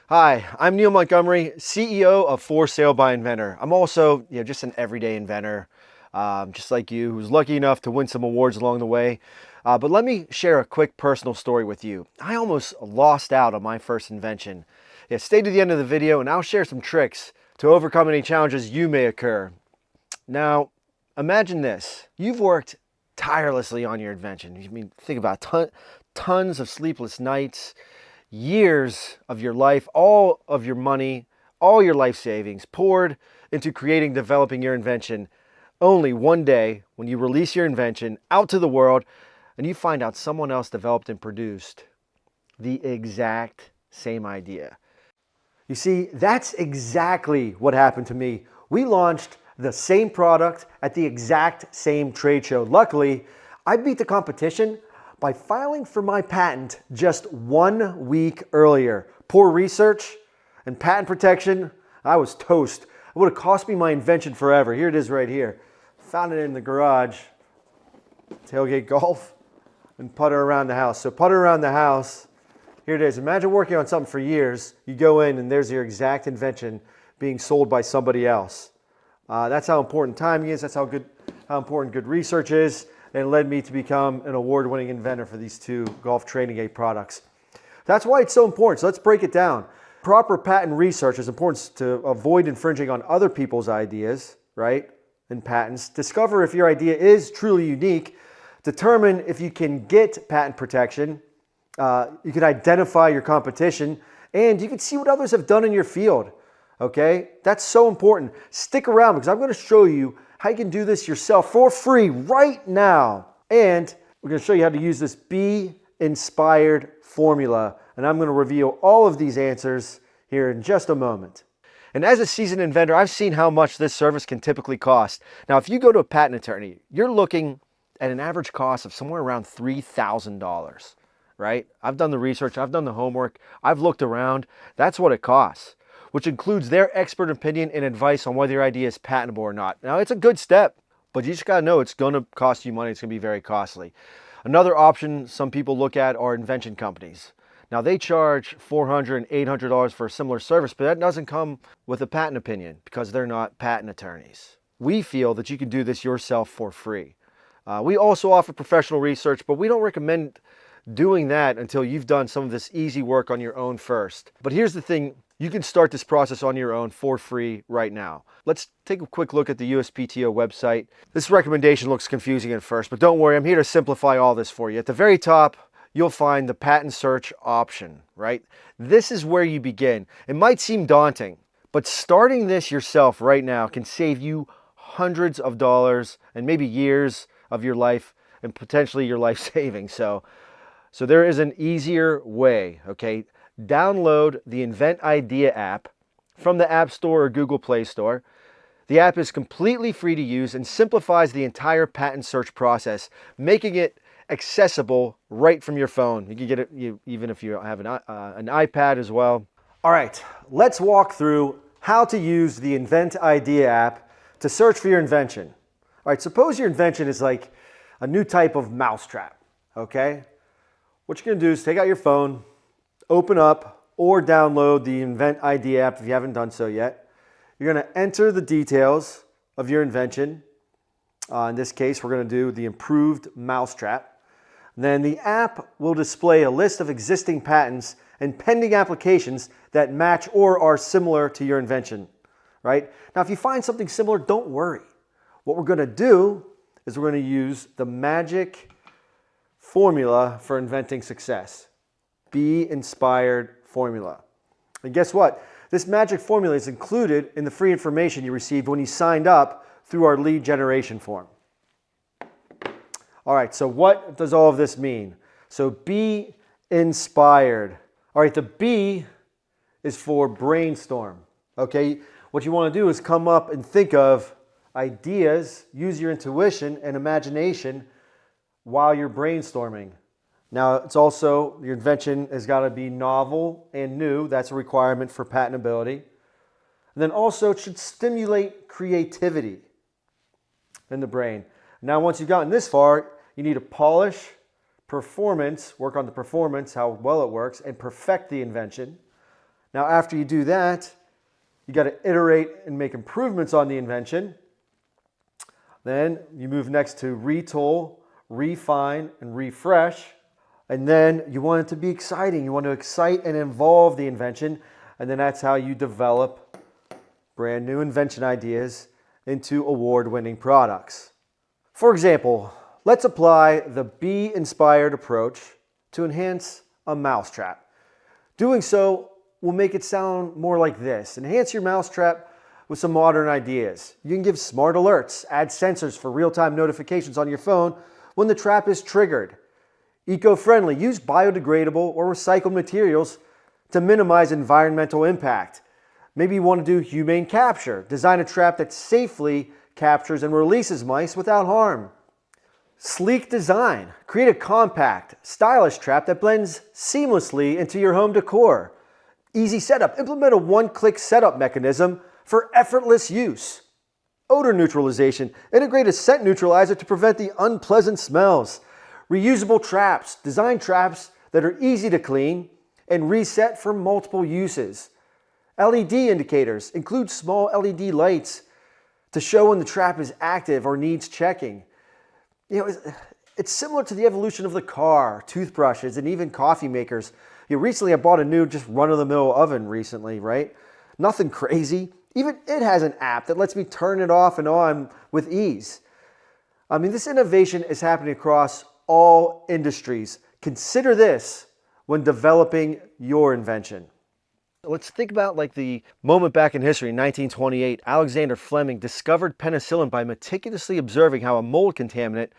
Hi, I'm Neil Montgomery, CEO of For Sale by Inventor. I'm also, just an everyday inventor, just like you, who's lucky enough to win some awards along the way. But let me share a quick personal story with you. I almost lost out on my first invention. Yeah, stay to the end of the video and I'll share some tricks to overcome any challenges you may occur. Now, imagine this. You've worked tirelessly on your invention. Think about tons of sleepless nights, years of your life, all of your money, all your life savings poured into creating, developing your invention. Only one day when you release your invention out to the world and you find out someone else developed and produced the exact same idea. You see, that's exactly what happened to me. We launched the same product at the exact same trade show. Luckily, I beat the competition by filing for my patent just 1 week earlier. Poor research and patent protection, I was toast. It would have cost me my invention forever. Here it is right here. Found it in the garage. Tailgate golf and putter around the house. So putter around the house, here it is. Imagine working on something for years. You go in and there's your exact invention being sold by somebody else. That's how important timing is. That's how important good research is. And it led me to become an award-winning inventor for these two golf training aid products. That's why it's so important. So let's break it down. Proper patent research is important to avoid infringing on other people's ideas, right? And patents. Discover if your idea is truly unique. Determine if you can get patent protection. You can identify your competition, and you can see what others have done in your field. Okay? That's so important. Stick around because I'm going to show you how you can do this yourself for free right now. And we're going to show you how to use this I.N.S.P.I.R.E.D formula. And I'm going to reveal all of these answers here in just a moment. And as a seasoned inventor, I've seen how much this service can typically cost. Now, if you go to a patent attorney, you're looking at an average cost of somewhere around $3,000, right? I've done the research, I've done the homework, I've looked around. That's what it costs, which includes their expert opinion and advice on whether your idea is patentable or not. Now, it's a good step, but you just got to know it's going to cost you money. It's going to be very costly. Another option some people look at are invention companies. Now, they charge $400 and $800 for a similar service, but that doesn't come with a patent opinion because they're not patent attorneys. We feel that you can do this yourself for free. We also offer professional research, but we don't recommend doing that until you've done some of this easy work on your own first. But here's the thing. You can start this process on your own for free right now. Let's take a quick look at the USPTO website. This recommendation looks confusing at first, but don't worry, I'm here to simplify all this for you. At the very top, you'll find the patent search option, right? This is where you begin. It might seem daunting, but starting this yourself right now can save you hundreds of dollars and maybe years of your life and potentially your life savings. So there is an easier way, okay? Download the Invent Idea app from the App Store or Google Play Store. The app is completely free to use and simplifies the entire patent search process, making it accessible right from your phone. You can get it even if you have an iPad as well. All right, let's walk through how to use the Invent Idea app to search for your invention. All right, suppose your invention is like a new type of mousetrap, okay? What you're going to do is take out your phone, open up or download the Invent Idea app if you haven't done so yet. You're going to enter the details of your invention. In this case, we're going to do the improved mousetrap. Then the app will display a list of existing patents and pending applications that match or are similar to your invention, right? Now, if you find something similar, don't worry. What we're going to do is we're going to use the magic formula for inventing success. I.N.S.P.I.R.E.D formula. And guess what? This magic formula is included in the free information you received when you signed up through our lead generation form. All right, so what does all of this mean? So be inspired. All right, the B is for brainstorm. Okay, what you want to do is come up and think of ideas, use your intuition and imagination while you're brainstorming. Now, it's also, your invention has got to be novel and new. That's a requirement for patentability. And then also, it should stimulate creativity in the brain. Now, once you've gotten this far, you need to polish performance, work on the performance, how well it works, and perfect the invention. Now, after you do that, you got to iterate and make improvements on the invention. Then you move next to retool, refine, and refresh. And then you want it to be exciting. You want to excite and involve the invention. And then that's how you develop brand new invention ideas into award-winning products. For example, let's apply the be-inspired approach to enhance a mousetrap. Doing so will make it sound more like this. Enhance your mousetrap with some modern ideas. You can give smart alerts, add sensors for real-time notifications on your phone when the trap is triggered. Eco-friendly, use biodegradable or recycled materials to minimize environmental impact. Maybe you want to do humane capture. Design a trap that safely captures and releases mice without harm. Sleek design. Create a compact, stylish trap that blends seamlessly into your home decor. Easy setup. Implement a one-click setup mechanism for effortless use. Odor neutralization. Integrate a scent neutralizer to prevent the unpleasant smells. Reusable traps. Design traps that are easy to clean and reset for multiple uses. LED indicators. Include small LED lights to show when the trap is active or needs checking. It's similar to the evolution of the car, toothbrushes, and even coffee makers. Recently I bought a new just run-of-the-mill oven recently, right? Nothing crazy. Even it has an app that lets me turn it off and on with ease. This innovation is happening across all industries. Consider this when developing your invention. Let's think about like the moment back in history. In 1928, Alexander Fleming discovered penicillin by meticulously observing how a mold contaminant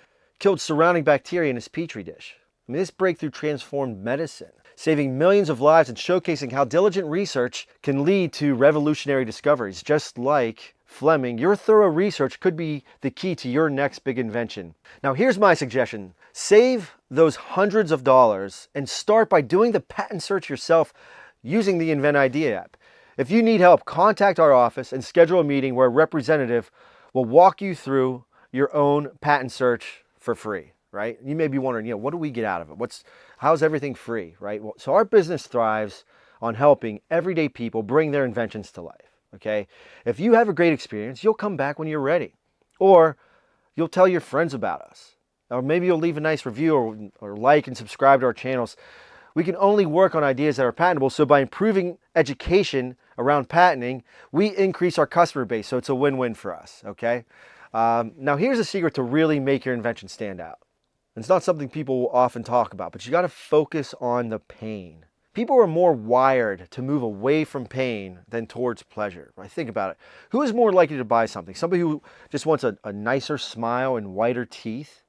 killed surrounding bacteria in his petri dish. This breakthrough transformed medicine, saving millions of lives and showcasing how diligent research can lead to revolutionary discoveries. Just like Fleming, your thorough research could be the key to your next big invention. Now, here's my suggestion. Save those hundreds of dollars and start by doing the patent search yourself using the Invent Idea app. If you need help, contact our office and schedule a meeting where a representative will walk you through your own patent search for free, right? You may be wondering, what do we get out of it? How's everything free, right? Well, so our business thrives on helping everyday people bring their inventions to life, okay? If you have a great experience, you'll come back when you're ready. Or you'll tell your friends about us. Or maybe you'll leave a nice review or like and subscribe to our channels. We can only work on ideas that are patentable, so by improving education around patenting, we increase our customer base, so it's a win-win for us, okay? Now here's a secret to really make your invention stand out. It's not something people will often talk about, but you got to focus on the pain. People are more wired to move away from pain than towards pleasure. Right? Think about it. Who is more likely to buy something? Somebody who just wants a nicer smile and whiter teeth,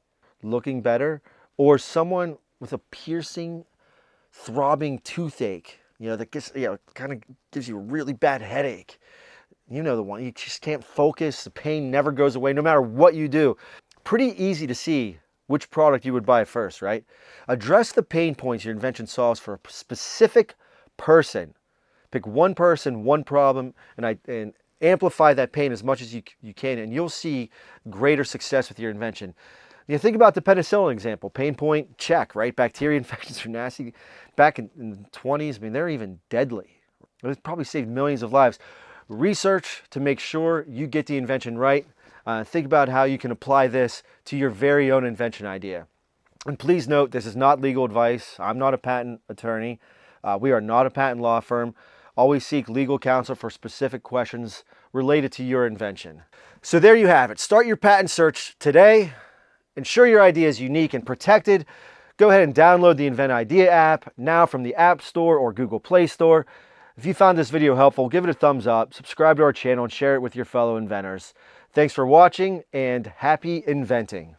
looking better, or someone with a piercing, throbbing toothache, that gets, kind of gives you a really bad headache. You know the one, you just can't focus, the pain never goes away no matter what you do. Pretty easy to see which product you would buy first, right? Address the pain points your invention solves for a specific person. Pick one person, one problem, and amplify that pain as much as you can, and you'll see greater success with your invention. Think about the penicillin example. Pain point, check, right? Bacteria infections are nasty. Back in the 20s, they're even deadly. It probably saved millions of lives. Research to make sure you get the invention right. Think about how you can apply this to your very own invention idea. And please note, this is not legal advice. I'm not a patent attorney. We are not a patent law firm. Always seek legal counsel for specific questions related to your invention. So there you have it. Start your patent search today. Ensure your idea is unique and protected. Go ahead and download the Invent Idea app now from the App Store or Google Play Store. If you found this video helpful, give it a thumbs up, subscribe to our channel, and share it with your fellow inventors. Thanks for watching, and happy inventing.